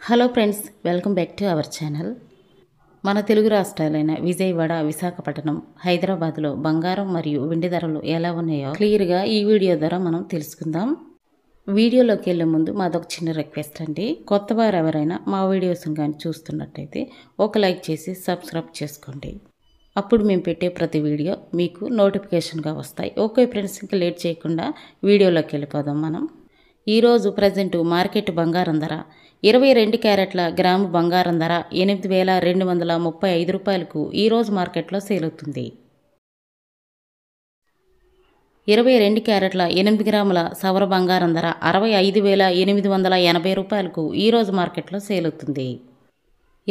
Hello friends, welcome back to our channel. మన తెలుగు రాష్ట్రాలైన విజయవాడ, విశాఖపట్నం, హైదరాబాద్లో బంగారం మరియు వెండి ధరలు ఎలా ఉన్నాయో క్లియర్గా ఈ వీడియో ద్వారా మనం తెలుసుకుందాం. వీడియోలోకి వెళ్ళే ముందు మాదొక చిన్న రిక్వెస్ట్ అండి. కొత్త వారు ఎవరైనా మా వీడియోస్ కానీ చూస్తున్నట్టయితే ఒక లైక్ చేసి సబ్స్క్రైబ్ చేసుకోండి. అప్పుడు మేము పెట్టే ప్రతి వీడియో మీకు నోటిఫికేషన్గా వస్తాయి. ఓకే ఫ్రెండ్స్, ఇంకా లేట్ చేయకుండా వీడియోలోకి వెళ్ళిపోదాం మనం. ఈరోజు ప్రజెంట్ మార్కెట్ బంగారం ధర 22 క్యారెట్ల గ్రాము బంగారం ధర 8,235 రూపాయలకు ఈరోజు మార్కెట్లో సేల్ అవుతుంది. 22 క్యారెట్ల 8 గ్రాముల సవర బంగారం ధర 65,880 రూపాయలకు ఈరోజు మార్కెట్లో సేల్ అవుతుంది.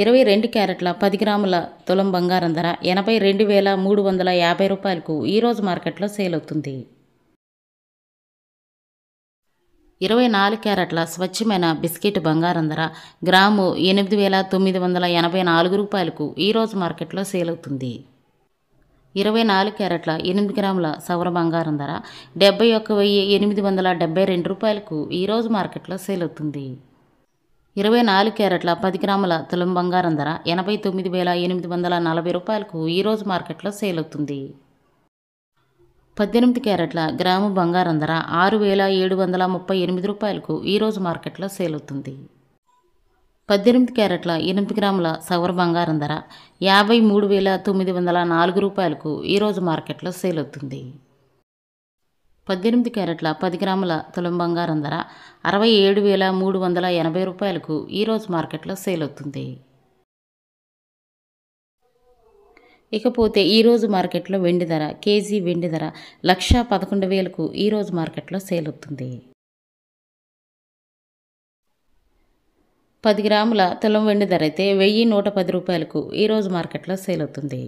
22 క్యారెట్ల 10 గ్రాముల తులం బంగారం ధర 82,350 రూపాయలకు ఈరోజు మార్కెట్లో సేల్ అవుతుంది. 24 క్యారెట్ల స్వచ్ఛమైన బిస్కెట్ బంగారం ధర గ్రాము 8,984 రూపాయలకు ఈరోజు మార్కెట్లో సేల్ అవుతుంది. 24 క్యారెట్ల 8 గ్రాముల సవర బంగారం ధర 71,872 రూపాయలకు ఈరోజు మార్కెట్లో సేల్ అవుతుంది. 24 క్యారెట్ల 10 గ్రాముల తులం బంగారం ధర 89,840 రూపాయలకు ఈరోజు మార్కెట్లో సేల్ అవుతుంది. 18 క్యారెట్ల గ్రాము బంగారం ధర 6,738 రూపాయలకు ఈరోజు మార్కెట్లో సేల్ అవుతుంది. 18 క్యారెట్ల 8 గ్రాముల సవర బంగారం ధర 53,904 రూపాయలకు ఈరోజు మార్కెట్లో సేల్ అవుతుంది. 18 క్యారెట్ల 10 గ్రాముల తులం బంగారం ధర 67,380 రూపాయలకు ఈరోజు మార్కెట్లో సేల్ అవుతుంది. ఇకపోతే ఈరోజు మార్కెట్లో వెండి ధర కేజీ వెండి ధర 1,11,000కు ఈరోజు మార్కెట్లో సేల్ అవుతుంది. 10 గ్రాముల తులం వెండి ధర అయితే 1,110 రూపాయలకు ఈరోజు మార్కెట్లో సేల్ అవుతుంది.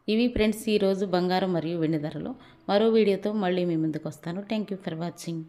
ఇవి ఫ్రెండ్స్ ఈరోజు బంగారం మరియు వెండి ధరలు. మరో వీడియోతో మళ్ళీ మీ ముందుకు వస్తాను. Thank you for watching.